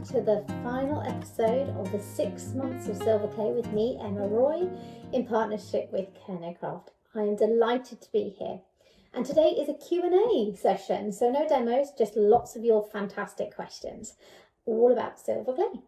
to the final episode of the 6 months of silver clay with me, Emma Roy, in partnership with Kernowcraft. I am delighted to be here. And today is a Q&A session, so no demos, just lots of your fantastic questions, all about silver clay.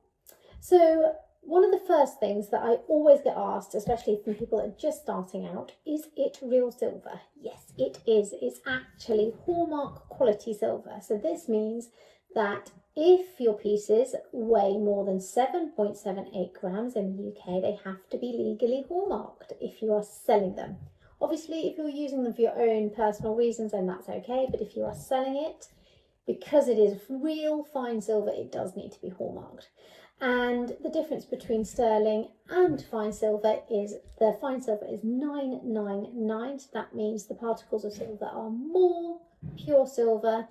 So one of the first things that I always get asked, especially from people that are just starting out, is it real silver? Yes, it is. It's actually hallmark quality silver. So this means that if your pieces weigh more than 7.78 grams in the UK, they have to be legally hallmarked if you are selling them. Obviously, if you're using them for your own personal reasons, then that's okay. But if you are selling it, because it is real fine silver, it does need to be hallmarked. And the difference between sterling and fine silver is the fine silver is 999. So that means the particles of silver are more pure silver,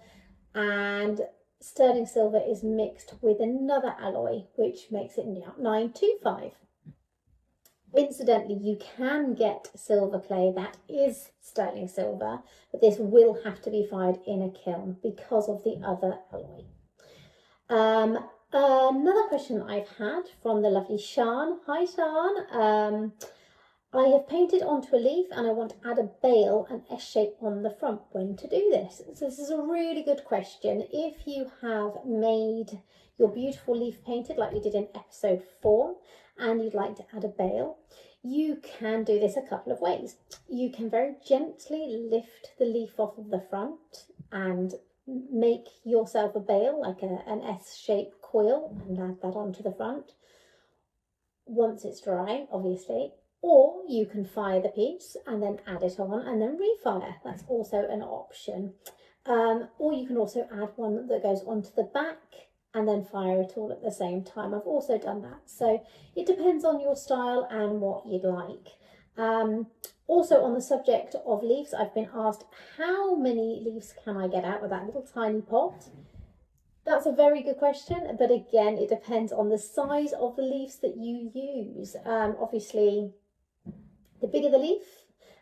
and sterling silver is mixed with another alloy, which makes it 925. Incidentally, you can get silver clay that is sterling silver, but this will have to be fired in a kiln because of the other alloy. Another question I've had from the lovely Shan. Hi Shan. I have painted onto a leaf and I want to add a bail and S shape on the front. When to do this? So this is a really good question. If you have made your beautiful leaf painted like we did in episode 4 and you'd like to add a bail, you can do this a couple of ways. You can very gently lift the leaf off of the front and make yourself a bail, like an S-shaped coil, and add that onto the front once it's dry, obviously. Or you can fire the piece and then add it on and then refire. That's also an option. Or you can also add one that goes onto the back and then fire it all at the same time. I've also done that. So it depends on your style and what you'd like. Also on the subject of leaves, I've been asked how many leaves can I get out with that little tiny pot? That's a very good question, but again, it depends on the size of the leaves that you use. Obviously, the bigger the leaf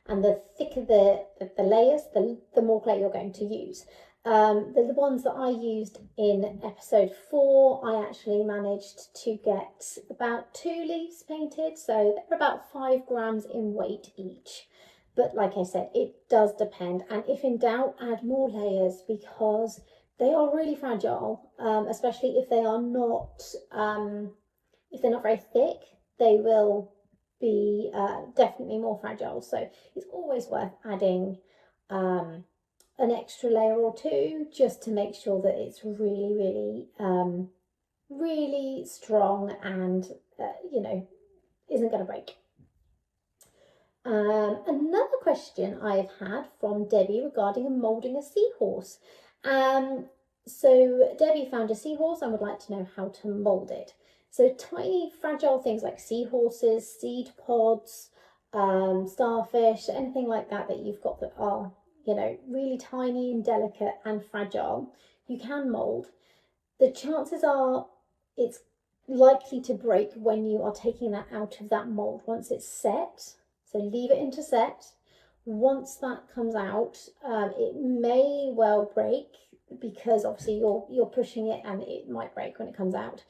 and the thicker the layers, the more clay you're going to use. The ones that I used in episode 4, I actually managed to get about 2 leaves painted, so they're about 5 grams in weight each. But like I said, it does depend, and if in doubt, add more layers because they are really fragile, especially if they are not, if they're not very thick, they will be definitely more fragile. So it's always worth adding an extra layer or 2 just to make sure that it's really, really strong and, isn't going to break. Another question I've had from Debbie regarding moulding a seahorse. So Debbie found a seahorse and would like to know how to mould it. So tiny fragile things like seahorses, seed pods, starfish, anything like that you've got that are, really tiny and delicate and fragile, you can mould. The chances are it's likely to break when you are taking that out of that mould once it's set. So leave it into set. Once that comes out, it may well break because obviously you're pushing it and it might break when it comes out.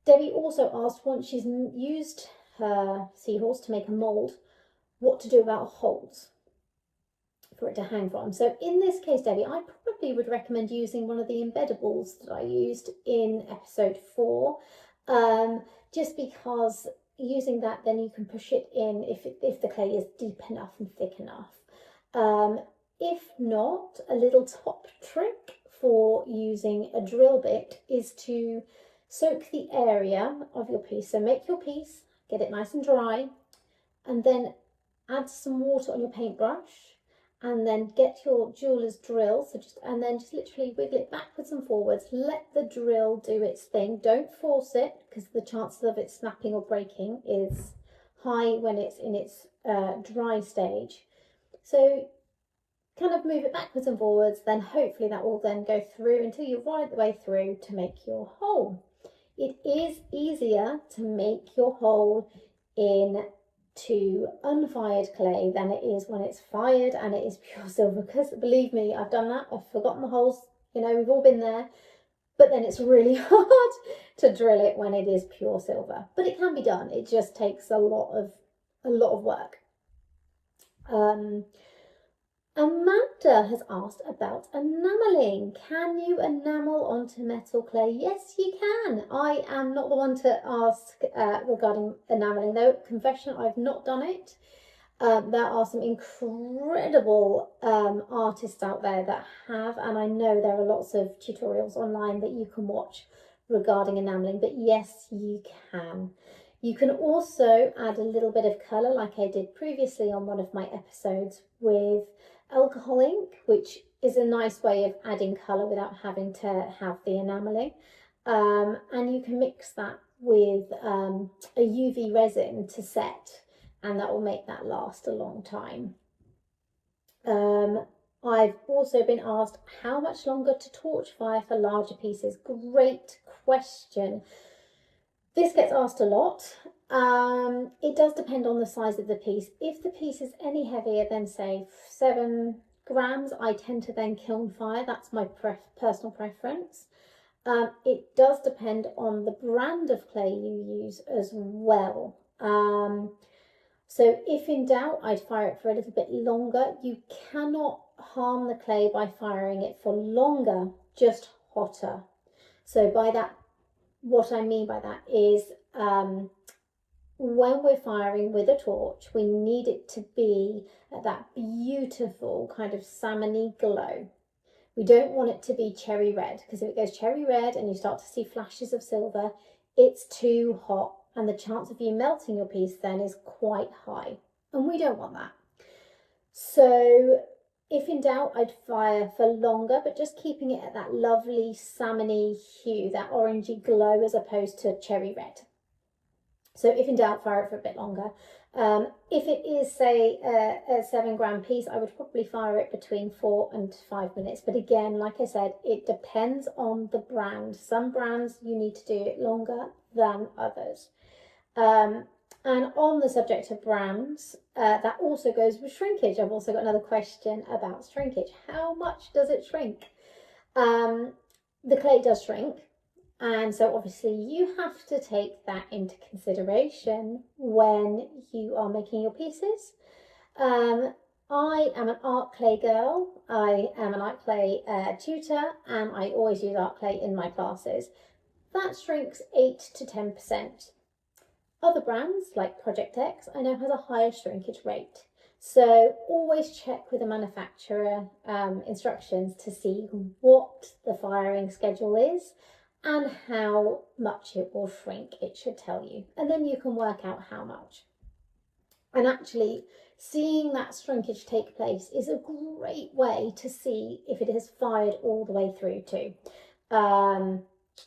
Debbie also asked, once she's used her seahorse to make a mould, what to do about holes for it to hang from. So in this case, Debbie, I probably would recommend using one of the embeddables that I used in episode 4, just because using that, then you can push it in if the clay is deep enough and thick enough. If not, a little top trick for using a drill bit is to soak the area of your piece. So make your piece, get it nice and dry, and then add some water on your paintbrush, and then get your jeweler's drill. And then just literally wiggle it backwards and forwards. Let the drill do its thing. Don't force it because the chances of it snapping or breaking is high when it's in its dry stage. So kind of move it backwards and forwards, then hopefully that will then go through until you're right the way through to make your hole. It is easier to make your hole into unfired clay than it is when it's fired and it is pure silver, because believe me, I've done that. I've forgotten the holes, we've all been there. but then it's really hard to drill it when it is pure silver. But it can be done. It just takes a lot of work. Amanda has asked about enameling. Can you enamel onto metal clay? Yes, you can. I am not the one to ask regarding enameling, though. Confession, I've not done it. There are some incredible artists out there that have, and I know there are lots of tutorials online that you can watch regarding enameling, but yes, you can. You can also add a little bit of colour, like I did previously on one of my episodes, with alcohol ink, which is a nice way of adding colour without having to have the enameling. And you can mix that with a UV resin to set, and that will make that last a long time. I've also been asked how much longer to torch fire for larger pieces. Great question. This gets asked a lot. It does depend on the size of the piece. If the piece is any heavier than, say, 7 grams, I tend to then kiln fire. That's my personal preference. It does depend on the brand of clay you use as well. So if in doubt, I'd fire it for a little bit longer. You cannot harm the clay by firing it for longer, just hotter. So by that, what I mean by that is when we're firing with a torch, we need it to be at that beautiful kind of salmony glow. We don't want it to be cherry red, because if it goes cherry red and you start to see flashes of silver, it's too hot, and the chance of you melting your piece then is quite high, and we don't want that. So if in doubt, I'd fire for longer, but just keeping it at that lovely salmony hue, that orangey glow, as opposed to cherry red. So if in doubt, fire it for a bit longer. If it is, say, a 7 gram piece, I would probably fire it between 4 and 5 minutes. But again, like I said, it depends on the brand. Some brands you need to do it longer than others. And on the subject of brands, that also goes with shrinkage. I've also got another question about shrinkage. How much does it shrink? The clay does shrink. And so obviously you have to take that into consideration when you are making your pieces. I am an art clay girl. I am an art clay tutor, and I always use art clay in my classes. That shrinks 8 to 10%. Other brands like Project X, I know, has a higher shrinkage rate. So always check with the manufacturer instructions to see what the firing schedule is and how much it will shrink. It should tell you, and then you can work out how much. And actually, seeing that shrinkage take place is a great way to see if it has fired all the way through too.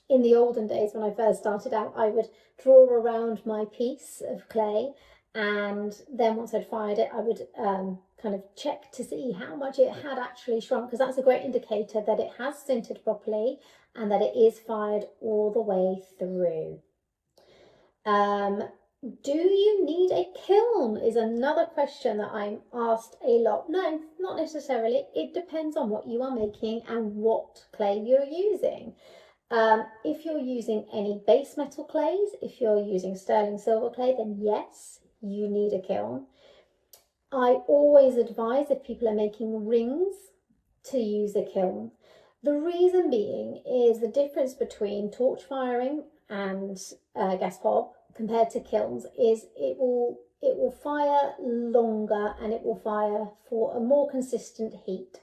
In the olden days, when I first started out, I would draw around my piece of clay, and then once I'd fired it, I would kind of check to see how much it had actually shrunk, because that's a great indicator that it has sintered properly and that it is fired all the way through. Do you need a kiln is another question that I'm asked a lot. No, not necessarily. It depends on what you are making and what clay you're using. If you're using any base metal clays, if you're using sterling silver clay, then yes, you need a kiln. I always advise, if people are making rings, to use a kiln. The reason being is the difference between torch firing and gas hob compared to kilns is it will fire longer, and it will fire for a more consistent heat,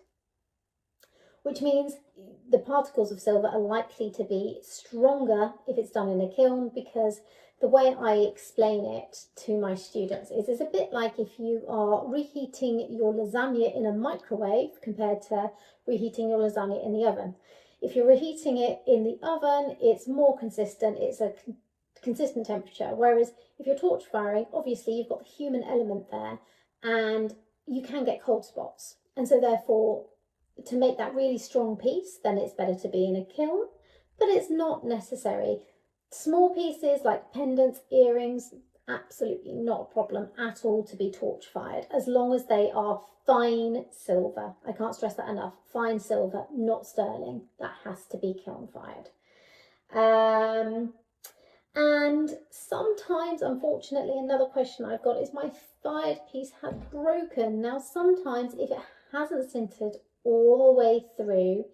which means the particles of silver are likely to be stronger if it's done in a kiln, because the way I explain it to my students is it's a bit like if you are reheating your lasagna in a microwave compared to reheating your lasagna in the oven. If you're reheating it in the oven, it's more consistent, it's a consistent temperature, whereas if you're torch firing, obviously you've got the human element there, and you can get cold spots. And so therefore, to make that really strong piece, then it's better to be in a kiln, but it's not necessary. Small pieces like pendants, earrings, absolutely not a problem at all to be torch fired, as long as they are fine silver. I can't stress that enough. Fine silver, not sterling. That has to be kiln fired. And sometimes, unfortunately, another question I've got is my third piece has broken. Now, sometimes if it hasn't sintered all the way through,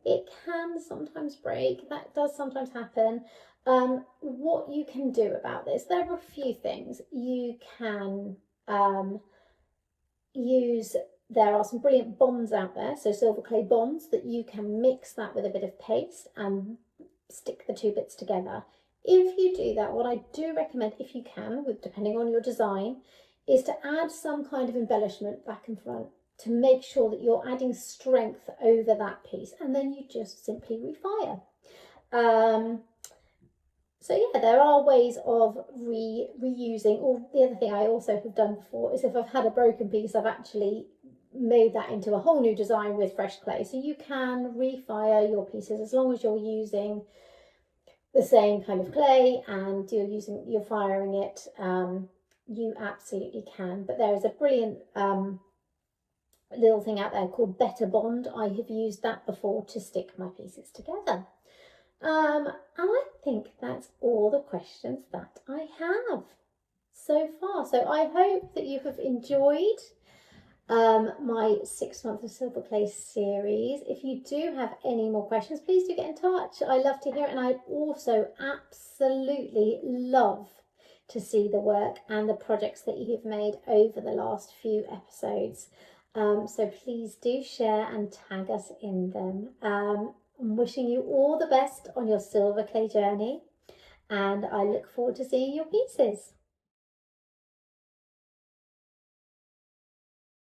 it can sometimes break. That does sometimes happen. What you can do about this, there are a few things. You can use, there are some brilliant bonds out there, so silver clay bonds, that you can mix that with a bit of paste and stick the two bits together. If you do that, what I do recommend, if you can, with depending on your design, is to add some kind of embellishment back and front to make sure that you're adding strength over that piece, and then you just simply refire. So yeah, there are ways of reusing. Or the other thing I also have done before is if I've had a broken piece, I've actually made that into a whole new design with fresh clay. So you can refire your pieces as long as you're using the same kind of clay and you're firing it. You absolutely can. But there is a brilliant little thing out there called Better Bond. I have used that before to stick my pieces together. And I think that's all the questions that I have so far. So I hope that you have enjoyed my 6 months of silver clay series. If you do have any more questions, please do get in touch. I love to hear it, and I also absolutely love to see the work and the projects that you have made over the last few episodes. So please do share and tag us in them. I'm wishing you all the best on your silver clay journey, and I look forward to seeing your pieces.